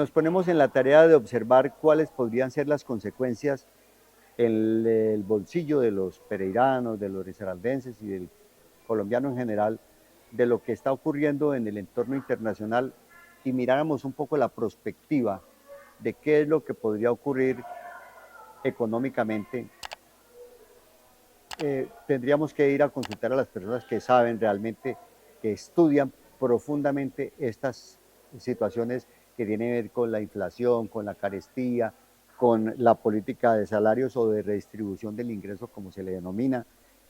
nos ponemos en la tarea de observar cuáles podrían ser las consecuencias en el bolsillo de los pereiranos, de los risaraldenses y del colombiano en general, de lo que está ocurriendo en el entorno internacional y miráramos un poco la perspectiva de qué es lo que podría ocurrir económicamente, tendríamos que ir a consultar a las personas que saben realmente, que estudian profundamente estas situaciones que tienen que ver con la inflación, con la carestía, con la política de salarios o de redistribución del ingreso, como se le denomina,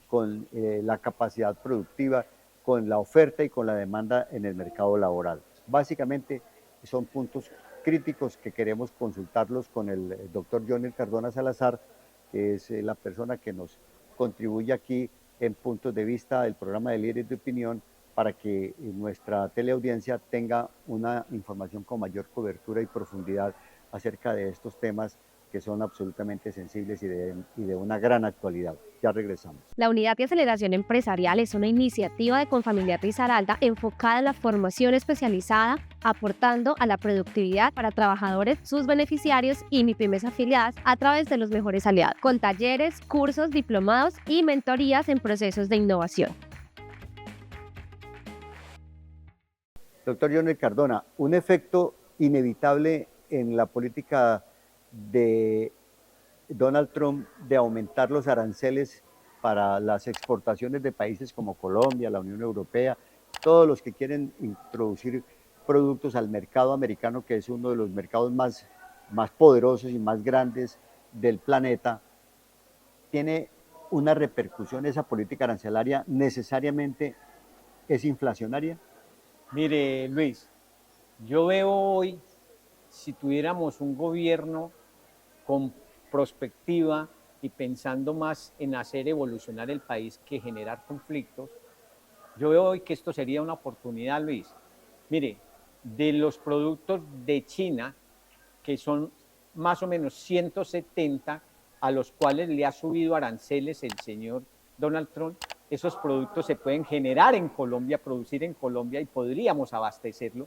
con la capacidad productiva, con la oferta y con la demanda en el mercado laboral. Básicamente son puntos críticos que queremos consultarlos con el doctor Johnny Cardona Salazar, que es la persona que nos contribuye aquí en puntos de vista del programa de líderes de opinión para que nuestra teleaudiencia tenga una información con mayor cobertura y profundidad acerca de estos temas que son absolutamente sensibles y de una gran actualidad. Ya regresamos. La Unidad de Aceleración Empresarial es una iniciativa de Confamiliar Risaralda enfocada en la formación especializada, aportando a la productividad para trabajadores, sus beneficiarios y MIPYMES afiliadas a través de los mejores aliados, con talleres, cursos, diplomados y mentorías en procesos de innovación. Doctor Johnny Cardona, un efecto inevitable en la política de Donald Trump de aumentar los aranceles para las exportaciones de países como Colombia, la Unión Europea, todos los que quieren introducir productos al mercado americano, que es uno de los mercados más poderosos y más grandes del planeta, tiene una repercusión, esa política arancelaria necesariamente es inflacionaria. Mire, Luis, yo veo hoy, si tuviéramos un gobierno con prospectiva y pensando más en hacer evolucionar el país que generar conflictos, yo veo hoy que esto sería una oportunidad, Luis. Mire, de los productos de China, que son más o menos 170, a los cuales le ha subido aranceles el señor Donald Trump, esos productos se pueden generar en Colombia, producir en Colombia y podríamos abastecerlo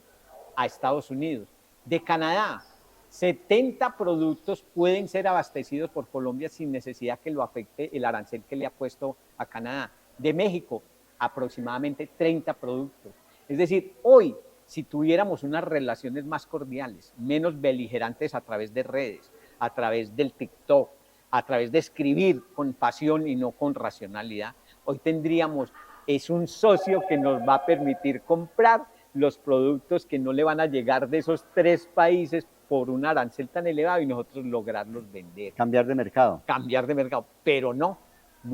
a Estados Unidos. De Canadá, 70 productos pueden ser abastecidos por Colombia sin necesidad que lo afecte el arancel que le ha puesto a Canadá. De México, aproximadamente 30 productos. Es decir, hoy, si tuviéramos unas relaciones más cordiales, menos beligerantes a través de redes, a través del TikTok, a través de escribir con pasión y no con racionalidad, hoy tendríamos, es un socio que nos va a permitir comprar los productos que no le van a llegar de esos 3 países por un arancel tan elevado y nosotros lograrlos vender. Cambiar de mercado. Cambiar de mercado, pero no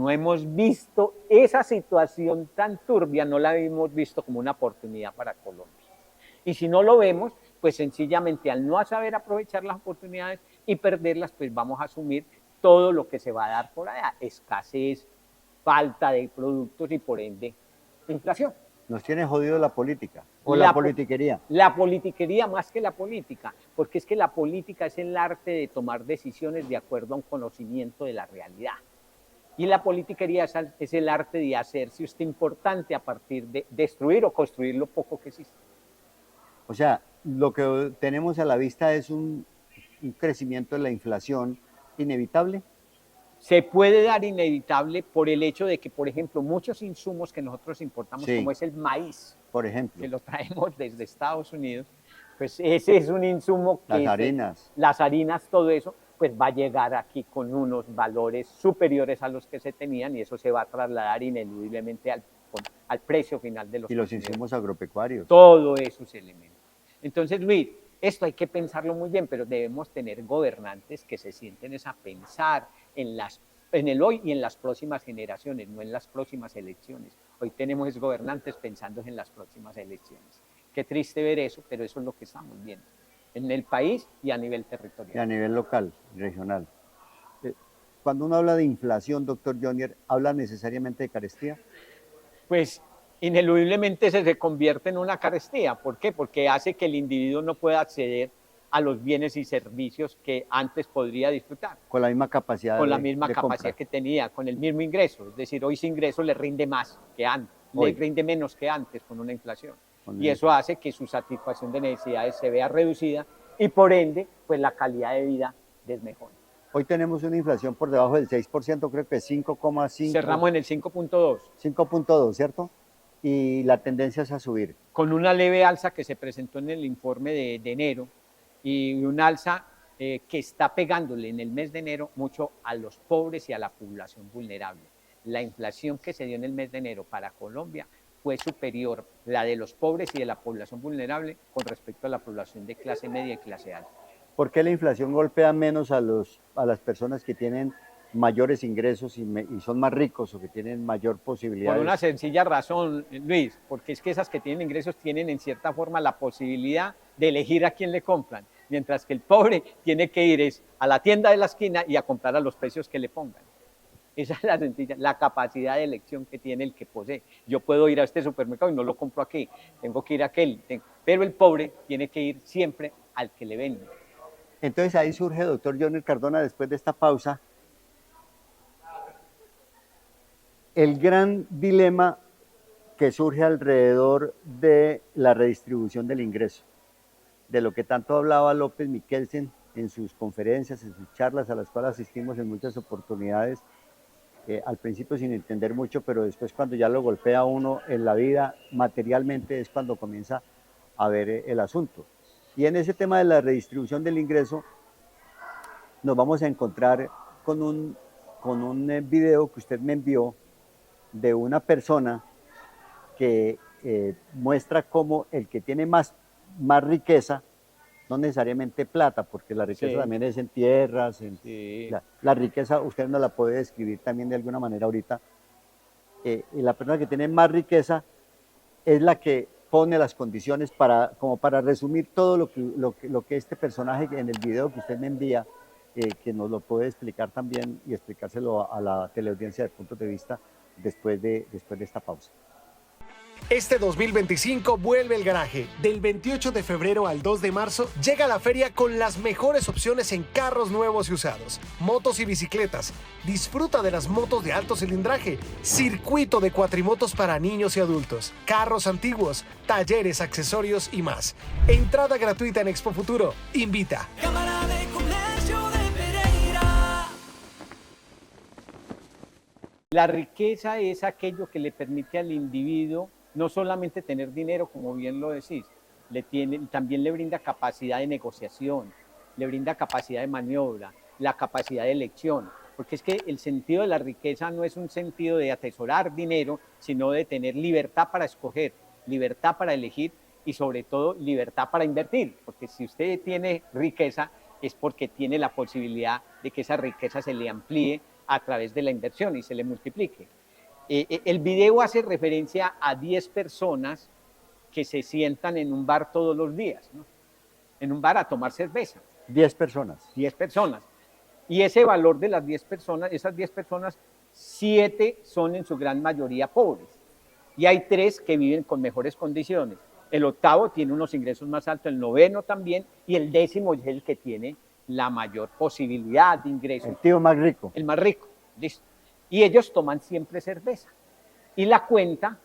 hemos visto esa situación tan turbia, no la hemos visto como una oportunidad para Colombia. Y si no lo vemos, pues sencillamente al no saber aprovechar las oportunidades y perderlas, pues vamos a asumir todo lo que se va a dar por allá, escasez, falta de productos y por ende inflación. Nos tiene jodido la política, o la politiquería. La politiquería más que la política, porque es que la política es el arte de tomar decisiones de acuerdo a un conocimiento de la realidad. Y la politiquería es el arte de hacerse usted importante a partir de destruir o construir lo poco que existe. O sea, lo que tenemos a la vista es un crecimiento de la inflación inevitable. Se puede dar inevitable por el hecho de que, por ejemplo, muchos insumos que nosotros importamos, sí, como es el maíz, por ejemplo, que lo traemos desde Estados Unidos, pues ese es un insumo que... Las harinas, todo eso, pues va a llegar aquí con unos valores superiores a los que se tenían y eso se va a trasladar ineludiblemente al precio final de los... Y los insumos agropecuarios. Todos esos elementos. Entonces, Luis, esto hay que pensarlo muy bien, pero debemos tener gobernantes que se sienten a pensar en el hoy y en las próximas generaciones, no en las próximas elecciones. Hoy tenemos gobernantes pensando en las próximas elecciones. Qué triste ver eso, pero eso es lo que estamos viendo en el país y a nivel territorial. Y a nivel local, regional. Cuando uno habla de inflación, doctor Johnny, ¿habla necesariamente de carestía? Pues ineludiblemente se convierte en una carestía. ¿Por qué? Porque hace que el individuo no pueda acceder a los bienes y servicios que antes podría disfrutar. Con la misma capacidad Con la misma capacidad que tenía, con el mismo ingreso. Es decir, hoy ese ingreso le rinde más que antes, le rinde menos que antes con una inflación. Y eso hace que su satisfacción de necesidades se vea reducida y por ende, pues la calidad de vida desmejora. Hoy tenemos una inflación por debajo del 6%, creo que 5,5. Cerramos en el 5.2. 5.2, ¿cierto? Y la tendencia es a subir. Con una leve alza que se presentó en el informe de enero y un alza que está pegándole en el mes de enero mucho a los pobres y a la población vulnerable. La inflación que se dio en el mes de enero para Colombia fue superior, la de los pobres y de la población vulnerable, con respecto a la población de clase media y clase alta. ¿Por qué la inflación golpea menos a las personas que tienen mayores ingresos y son más ricos o que tienen mayor posibilidad? Por una sencilla razón, Luis, porque es que esas que tienen ingresos tienen en cierta forma la posibilidad de elegir a quién le compran, mientras que el pobre tiene que ir a la tienda de la esquina y a comprar a los precios que le pongan. Esa es la sencilla, la capacidad de elección que tiene el que posee. Yo puedo ir a este supermercado y no lo compro aquí, tengo que ir a aquel, pero el pobre tiene que ir siempre al que le vende. Entonces ahí surge, doctor Johnny Cardona, después de esta pausa, el gran dilema que surge alrededor de la redistribución del ingreso, de lo que tanto hablaba López Michelsen en sus conferencias, en sus charlas, a las cuales asistimos en muchas oportunidades, al principio sin entender mucho, pero después cuando ya lo golpea uno en la vida materialmente es cuando comienza a ver el asunto. Y en ese tema de la redistribución del ingreso nos vamos a encontrar con un video que usted me envió de una persona que muestra cómo el que tiene más riqueza, no necesariamente plata, porque la riqueza también es en tierras, la riqueza usted no la puede describir también de alguna manera ahorita, y la persona que tiene más riqueza es la que pone las condiciones como para resumir todo lo que este personaje en el video que usted me envía, que nos lo puede explicar también y explicárselo a la teleaudiencia desde puntos de vista después de esta pausa. Este 2025 vuelve el garaje. Del 28 de febrero al 2 de marzo llega a la feria con las mejores opciones en carros nuevos y usados, motos y bicicletas. Disfruta de las motos de alto cilindraje, circuito de cuatrimotos para niños y adultos, carros antiguos, talleres, accesorios y más. Entrada gratuita en Expo Futuro. Invita. Cámara de Comercio de Pereira. La riqueza es aquello que le permite al individuo no solamente tener dinero, como bien lo decís, también le brinda capacidad de negociación, le brinda capacidad de maniobra, la capacidad de elección, porque es que el sentido de la riqueza no es un sentido de atesorar dinero, sino de tener libertad para escoger, libertad para elegir y sobre todo libertad para invertir, porque si usted tiene riqueza es porque tiene la posibilidad de que esa riqueza se le amplíe a través de la inversión y se le multiplique. El video hace referencia a 10 personas que se sientan en un bar todos los días, ¿no? En un bar a tomar cerveza. 10 personas. 10 personas. Y ese valor de las 10 personas, esas 10 personas, 7 son en su gran mayoría pobres. Y hay 3 que viven con mejores condiciones. El octavo tiene unos ingresos más altos, el noveno también, y el décimo es el que tiene la mayor posibilidad de ingresos. El tío más rico. El más rico, listo. Y ellos toman siempre cerveza. Y la cuenta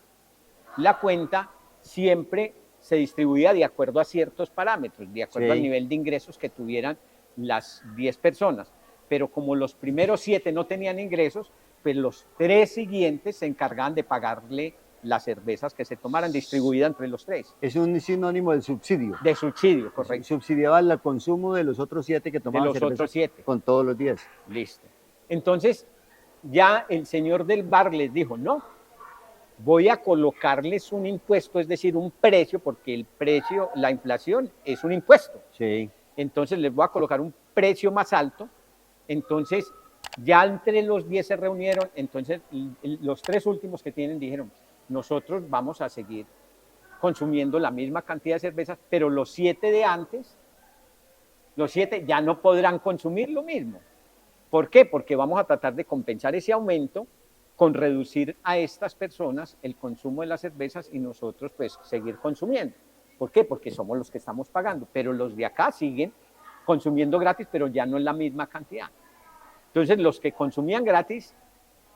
siempre se distribuía de acuerdo a ciertos parámetros, de acuerdo al nivel de ingresos que tuvieran las 10 personas. Pero como los primeros 7 no tenían ingresos, pues los 3 siguientes se encargaban de pagarle las cervezas que se tomaran, distribuidas entre los 3. Es un sinónimo del subsidio. De subsidio, correcto. Subsidiaba el consumo de los otros 7 que tomaban cerveza. De los otros 7. Con todos los 10. Listo. Entonces, ya el señor del bar les dijo, no, voy a colocarles un impuesto, es decir, un precio, porque el precio, la inflación es un impuesto. Sí. Entonces les voy a colocar un precio más alto. Entonces, ya entre los 10 se reunieron, entonces los 3 últimos que tienen dijeron, nosotros vamos a seguir consumiendo la misma cantidad de cervezas, pero los 7 de antes, los 7 ya no podrán consumir lo mismo. ¿Por qué? Porque vamos a tratar de compensar ese aumento con reducir a estas personas el consumo de las cervezas y nosotros pues seguir consumiendo. ¿Por qué? Porque somos los que estamos pagando, pero los de acá siguen consumiendo gratis, pero ya no en la misma cantidad. Entonces los que consumían gratis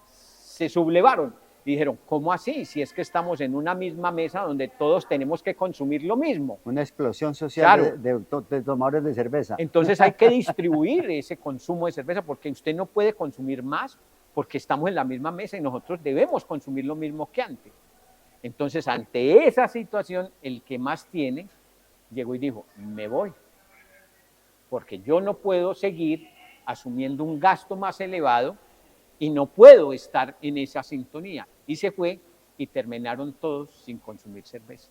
se sublevaron Y dijeron, ¿cómo así? Si es que estamos en una misma mesa donde todos tenemos que consumir lo mismo. Una explosión social Claro. de tomadores de cerveza. Entonces hay que distribuir ese consumo de cerveza porque usted no puede consumir más porque estamos en la misma mesa y nosotros debemos consumir lo mismo que antes. Entonces, ante esa situación, el que más tiene llegó y dijo, me voy, porque yo no puedo seguir asumiendo un gasto más elevado y no puedo estar en esa sintonía. Y se fue y terminaron todos sin consumir cerveza.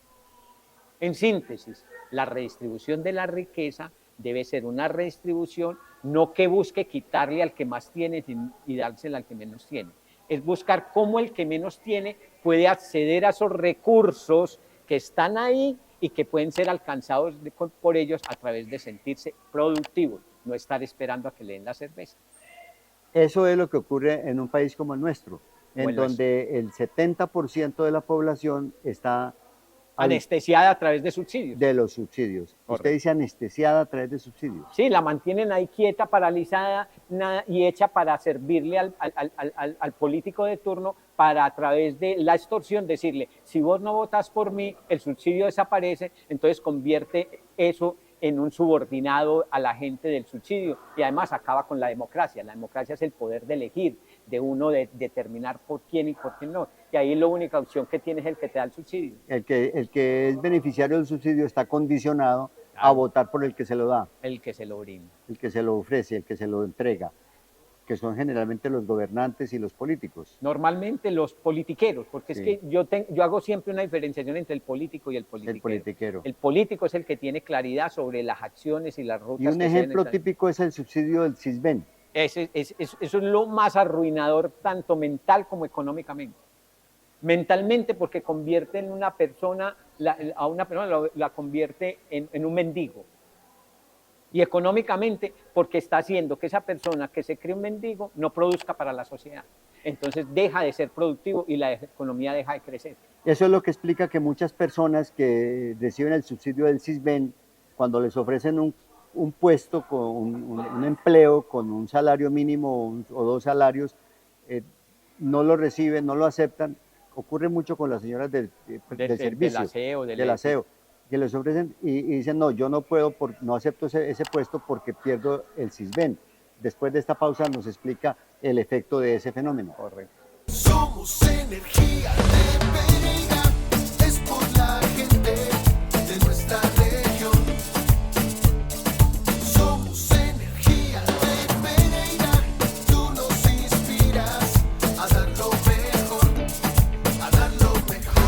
En síntesis, la redistribución de la riqueza debe ser una redistribución no que busque quitarle al que más tiene y dársela al que menos tiene. Es buscar cómo el que menos tiene puede acceder a esos recursos que están ahí y que pueden ser alcanzados por ellos a través de sentirse productivos, no estar esperando a que le den la cerveza. Eso es lo que ocurre en un país como el nuestro, en Bueno, donde el 70% de la población está Anestesiada a través de subsidios. de los subsidios. Correcto. Usted dice anestesiada a través de subsidios. Sí, la mantienen ahí quieta, paralizada y hecha para servirle al político de turno para a través de la extorsión decirle, si vos no votas por mí, el subsidio desaparece, entonces convierte eso en un subordinado a la gente del subsidio y además acaba con la democracia. La democracia es el poder de elegir, de uno de determinar por quién y por quién no. Y ahí la única opción que tienes es el que te da el subsidio. El que es beneficiario del subsidio está condicionado a Claro. votar por el que se lo da, El que se lo brinda. el que se lo ofrece, el que se lo entrega, que son generalmente los gobernantes y los políticos. Normalmente los politiqueros, porque Sí. es que yo hago siempre una diferenciación entre el político y el politiquero. El politiquero. El político es el que tiene claridad sobre las acciones y las rutas. Y un que se deben ejemplo estar. típico es el subsidio del CISBEN. Eso es lo más arruinador, tanto mental como económicamente. Mentalmente, porque convierte en una persona, a una persona la convierte en un mendigo. Y económicamente, porque está haciendo que esa persona que se cree un mendigo no produzca para la sociedad. Entonces deja de ser productivo y la economía deja de crecer. Eso es lo que explica que muchas personas que reciben el subsidio del CISBEN, cuando les ofrecen un puesto, con un empleo con un salario mínimo o dos salarios, no lo reciben, no lo aceptan. Ocurre mucho con las señoras del servicio, del aseo, que les ofrecen y dicen, no, yo no puedo, no acepto ese puesto porque pierdo el CISBEN. Después de esta pausa nos explica el efecto de ese fenómeno. Correcto. Somos energía de Pereira, es por la gente de nuestra región. Somos energía de Pereira, tú nos inspiras a dar lo mejor, a dar lo mejor.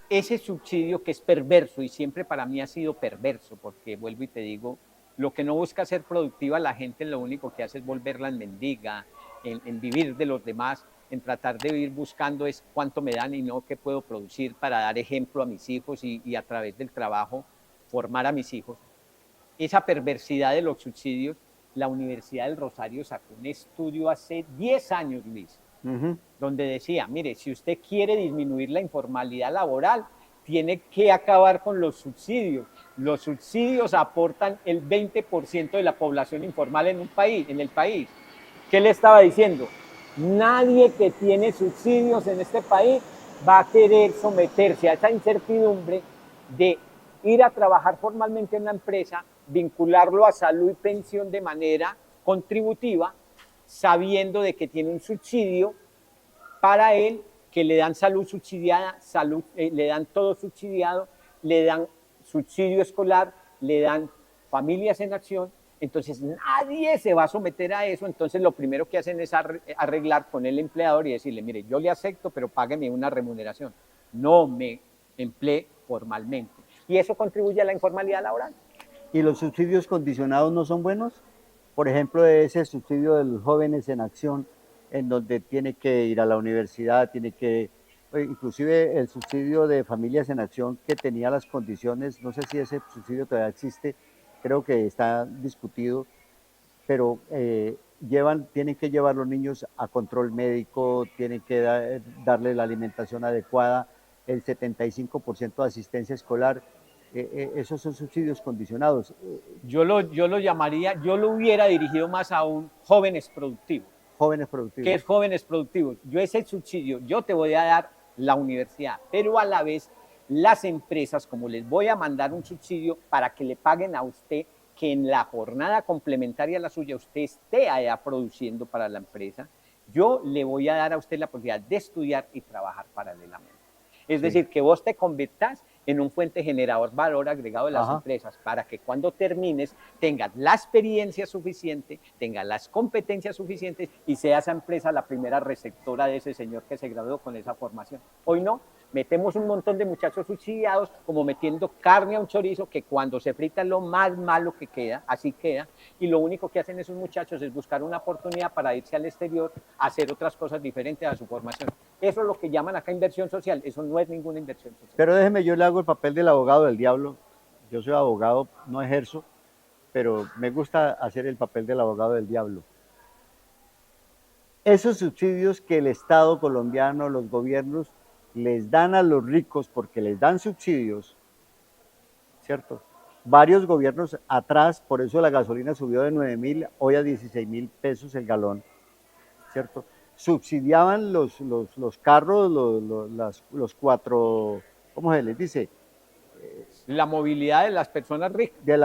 Ese subsidio que es perverso y siempre para mí ha sido perverso, porque vuelvo y te digo, lo que no busca ser productiva la gente lo único que hace es volverla en mendiga, en vivir de los demás, en tratar de vivir buscando es cuánto me dan y no qué puedo producir para dar ejemplo a mis hijos y a través del trabajo formar a mis hijos. Esa perversidad de los subsidios, la Universidad del Rosario sacó un estudio hace 10 años, Luis, donde decía, mire, si usted quiere disminuir la informalidad laboral, tiene que acabar con los subsidios. Los subsidios aportan el 20% de la población informal en el país. ¿Qué le estaba diciendo? Nadie que tiene subsidios en este país va a querer someterse a esa incertidumbre de ir a trabajar formalmente en una empresa, vincularlo a salud y pensión de manera contributiva, sabiendo de que tiene un subsidio para él, que le dan salud subsidiada, le dan todo subsidiado, le dan subsidio escolar, le dan familias en acción. Entonces nadie se va a someter a eso. Entonces lo primero que hacen es arreglar con el empleador y decirle, mire, yo le acepto, pero págueme una remuneración. No me emplee formalmente. Y eso contribuye a la informalidad laboral. ¿Y los subsidios condicionados no son buenos? Por ejemplo, ese subsidio de los jóvenes en acción, en donde tiene que ir a la universidad, inclusive el subsidio de familias en acción que tenía las condiciones, no sé si ese subsidio todavía existe, creo que está discutido, pero tienen que llevar los niños a control médico, tienen que darle la alimentación adecuada, el 75% de asistencia escolar, esos son subsidios condicionados. Yo lo llamaría, yo lo hubiera dirigido más a un jóvenes productivos. Jóvenes ¿Qué productivos. es jóvenes productivos? Yo ese subsidio, yo te voy a dar la universidad, pero a la vez las empresas, como les voy a mandar un subsidio para que le paguen a usted, que en la jornada complementaria a la suya usted esté allá produciendo para la empresa, yo le voy a dar a usted la posibilidad de estudiar y trabajar paralelamente. Es decir, que vos te conviertas en un fuente generador valor agregado de las empresas para que cuando termines tengas la experiencia suficiente, tengas las competencias suficientes y sea esa empresa la primera receptora de ese señor que se graduó con esa formación. Hoy no, metemos un montón de muchachos subsidiados como metiendo carne a un chorizo que cuando se frita es lo más malo que queda, así queda, y lo único que hacen esos muchachos es buscar una oportunidad para irse al exterior a hacer otras cosas diferentes a su formación. Eso es lo que llaman acá inversión social, eso no es ninguna inversión social. Pero déjeme, yo le hago el papel del abogado del diablo. Yo soy abogado, no ejerzo, pero me gusta hacer el papel del abogado del diablo. Esos subsidios que el Estado colombiano, los gobiernos, les dan a los ricos porque les dan subsidios, ¿cierto? Varios gobiernos atrás, por eso la gasolina subió de 9.000 hoy a 16.000 pesos el galón, ¿cierto? Subsidiaban los carros, los cuatro, ¿cómo se les dice? La movilidad de las personas ricas. De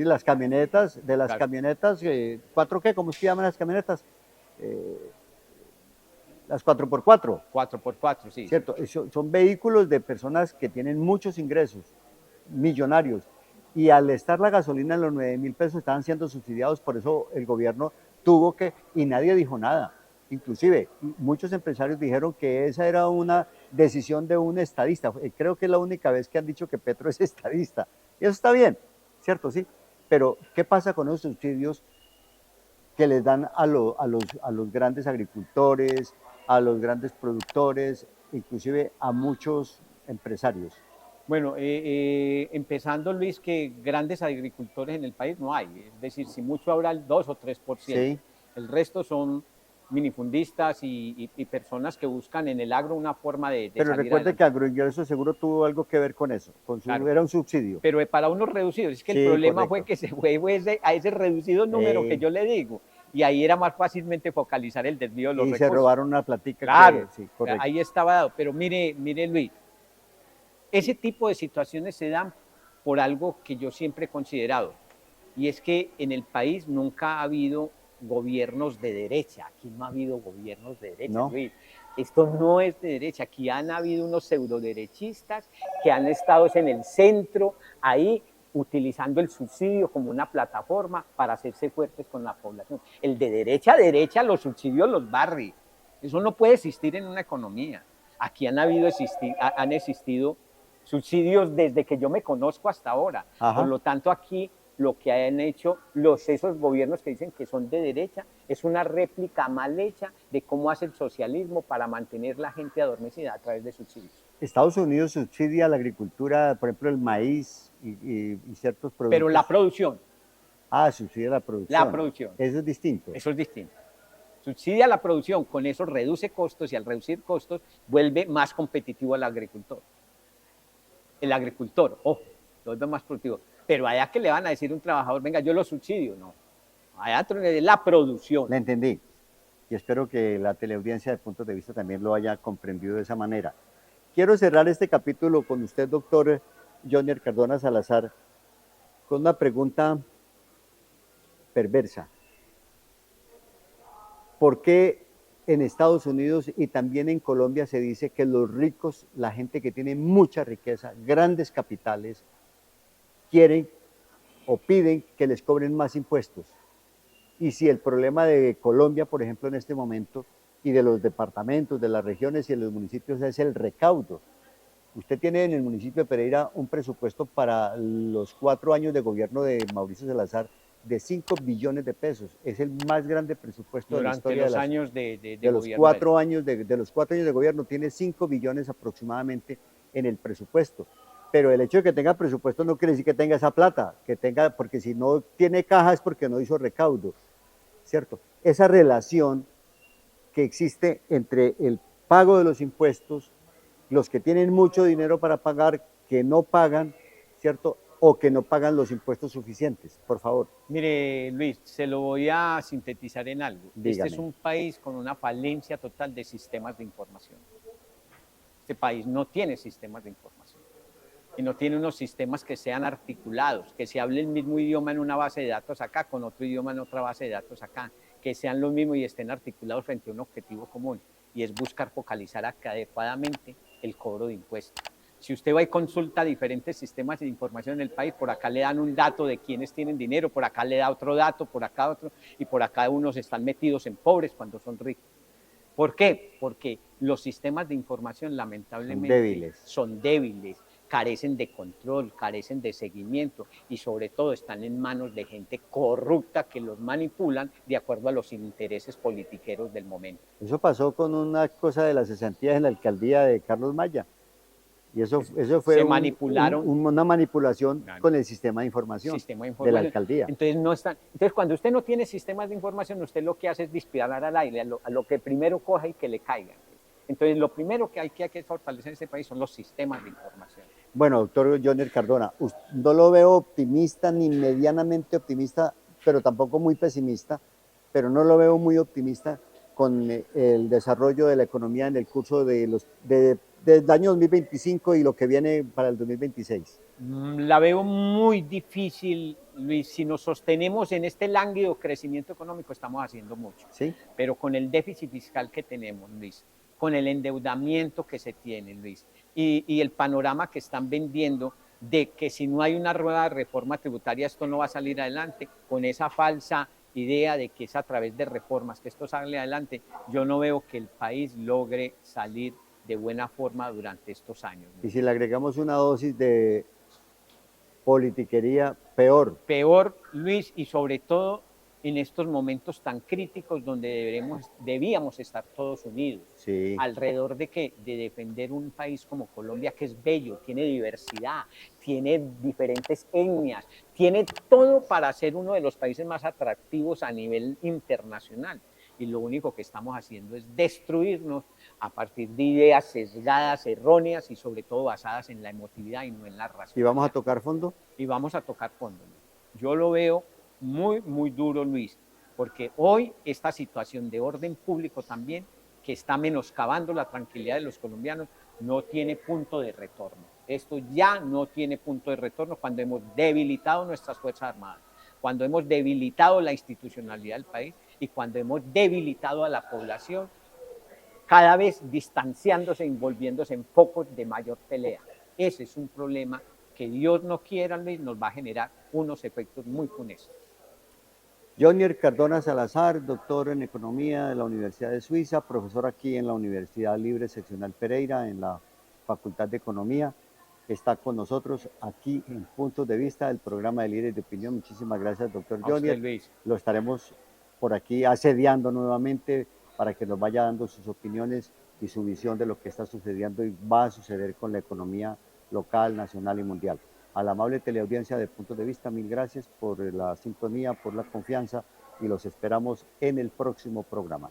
las camionetas, Claro. camionetas, ¿cuatro qué? ¿Cómo se llaman las camionetas? Las 4x4. 4x4, sí. ¿Cierto? Son vehículos de personas que tienen muchos ingresos, millonarios, y al estar la gasolina en los 9.000 pesos estaban siendo subsidiados, por eso el gobierno tuvo que, y nadie dijo nada. Inclusive, muchos empresarios dijeron que esa era una decisión de un estadista. Creo que es la única vez que han dicho que Petro es estadista. Y eso está bien, ¿cierto? Sí. Pero, ¿qué pasa con los subsidios que les dan a los grandes agricultores, a los grandes productores, inclusive a muchos empresarios? Bueno, empezando, Luis, que grandes agricultores en el país no hay. Es decir, si mucho habrá el 2 o 3%. Sí. El resto son minifundistas y personas que buscan en el agro una forma de Pero salir recuerde adelante. que Agroingreso seguro tuvo algo que ver con eso, Claro. era un subsidio. Pero para unos reducidos. Es que Sí, el problema correcto. fue que se fue a ese reducido número que yo le digo. Y ahí era más fácilmente focalizar el desvío de los Y recursos. se robaron una platica. Claro, Sí, correcto. ahí estaba dado. Pero mire, Luis, ese tipo de situaciones se dan por algo que yo siempre he considerado, y es que en el país nunca ha habido gobiernos de derecha. Aquí no ha habido gobiernos de derecha, No. Luis. Esto no es de derecha. Aquí han habido unos pseudoderechistas que han estado en el centro, ahí utilizando el subsidio como una plataforma para hacerse fuertes con la población. El de derecha a derecha, los subsidios los barre. Eso no puede existir en una economía. Aquí han existido subsidios desde que yo me conozco hasta ahora. Ajá. Por lo tanto, aquí lo que han hecho esos gobiernos que dicen que son de derecha es una réplica mal hecha de cómo hace el socialismo para mantener la gente adormecida a través de subsidios. Estados Unidos subsidia la agricultura, por ejemplo, el maíz y ciertos productos. Pero la producción. Subsidia la producción. La producción. Eso es distinto. Eso es distinto. Subsidia la producción, con eso reduce costos y al reducir costos vuelve más competitivo al agricultor. El agricultor, lo vuelve más productivo. Pero allá que le van a decir a un trabajador, venga, yo lo subsidio, no. Allá es la producción. Le entendí. Y espero que la teleaudiencia de Puntos de Vista también lo haya comprendido de esa manera. Quiero cerrar este capítulo con usted, doctor Jonier Cardona Salazar, con una pregunta perversa. ¿Por qué en Estados Unidos y también en Colombia se dice que los ricos, la gente que tiene mucha riqueza, grandes capitales, quieren o piden que les cobren más impuestos? Y si el problema de Colombia, por ejemplo, en este momento, y de los departamentos, de las regiones y de los municipios es el recaudo. Usted tiene en el municipio de Pereira un presupuesto para los 4 años de gobierno de Mauricio Salazar de 5 billones de pesos. Es el más grande presupuesto durante de la historia los de las, años de de los gobierno. 4 años de los 4 años de gobierno. Tiene 5 billones aproximadamente en el presupuesto. Pero el hecho de que tenga presupuesto no quiere decir que tenga esa plata, porque si no tiene caja es porque no hizo recaudo, ¿cierto? Esa relación que existe entre el pago de los impuestos, los que tienen mucho dinero para pagar, que no pagan, ¿cierto? o que no pagan los impuestos suficientes? Por favor. Mire, Luis, se lo voy a sintetizar en algo. Dígame. Este es un país con una falencia total de sistemas de información. Este país no tiene sistemas de información y no tiene unos sistemas que sean articulados, que se hable el mismo idioma en una base de datos acá, con otro idioma en otra base de datos acá, que sean lo mismo y estén articulados frente a un objetivo común, y es buscar focalizar adecuadamente el cobro de impuestos. Si usted va y consulta diferentes sistemas de información en el país, por acá le dan un dato de quiénes tienen dinero, por acá le da otro dato, por acá otro, y por acá unos están metidos en pobres cuando son ricos. ¿Por qué? Porque los sistemas de información lamentablemente son débiles, carecen de control, carecen de seguimiento y sobre todo están en manos de gente corrupta que los manipulan de acuerdo a los intereses politiqueros del momento. Eso pasó con una cosa de las cesantías en la alcaldía de Carlos Maya. Y eso fue Se manipularon. una manipulación Claro. con el sistema de información, Sistema de de la información. alcaldía. Entonces, cuando usted no tiene sistemas de información, usted lo que hace es disparar al aire, a lo que primero coja y que le caiga. Entonces, lo primero que hay que fortalecer en este país son los sistemas de información. Bueno, doctor Johnny Cardona, no lo veo optimista ni medianamente optimista, pero tampoco muy pesimista, pero no lo veo muy optimista con el desarrollo de la economía en el curso del año 2025 y lo que viene para el 2026. La veo muy difícil, Luis. Si nos sostenemos en este lánguido crecimiento económico, estamos haciendo mucho. ¿Sí? Pero con el déficit fiscal que tenemos, Luis, con el endeudamiento que se tiene, Luis, y el panorama que están vendiendo de que si no hay una nueva reforma tributaria esto no va a salir adelante, con esa falsa idea de que es a través de reformas que esto sale adelante, yo no veo que el país logre salir de buena forma durante estos años. Y si le agregamos una dosis de politiquería, peor. Peor, Luis, y sobre todo en estos momentos tan críticos donde debíamos estar todos unidos. Sí. ¿Alrededor de qué? De defender un país como Colombia, que es bello, tiene diversidad, tiene diferentes etnias, tiene todo para ser uno de los países más atractivos a nivel internacional. Y lo único que estamos haciendo es destruirnos a partir de ideas sesgadas, erróneas y sobre todo basadas en la emotividad y no en la razón. ¿Y vamos a tocar fondo? Y vamos a tocar fondo. Yo lo veo muy, muy duro, Luis, porque hoy esta situación de orden público también, que está menoscabando la tranquilidad de los colombianos, no tiene punto de retorno. Esto ya no tiene punto de retorno cuando hemos debilitado nuestras Fuerzas Armadas, cuando hemos debilitado la institucionalidad del país y cuando hemos debilitado a la población, cada vez distanciándose y volviéndose en focos de mayor pelea. Ese es un problema que Dios no quiera, Luis, nos va a generar unos efectos muy funestos. Johnny Cardona Salazar, doctor en Economía de la Universidad de Suiza, profesor aquí en la Universidad Libre Seccional Pereira, en la Facultad de Economía, está con nosotros aquí en Puntos de Vista, el programa de Líderes de Opinión. Muchísimas gracias, doctor Johnny. Luis. Lo estaremos por aquí asediando nuevamente para que nos vaya dando sus opiniones y su visión de lo que está sucediendo y va a suceder con la economía local, nacional y mundial. A la amable teleaudiencia de Puntos de Vista, mil gracias por la sintonía, por la confianza y los esperamos en el próximo programa.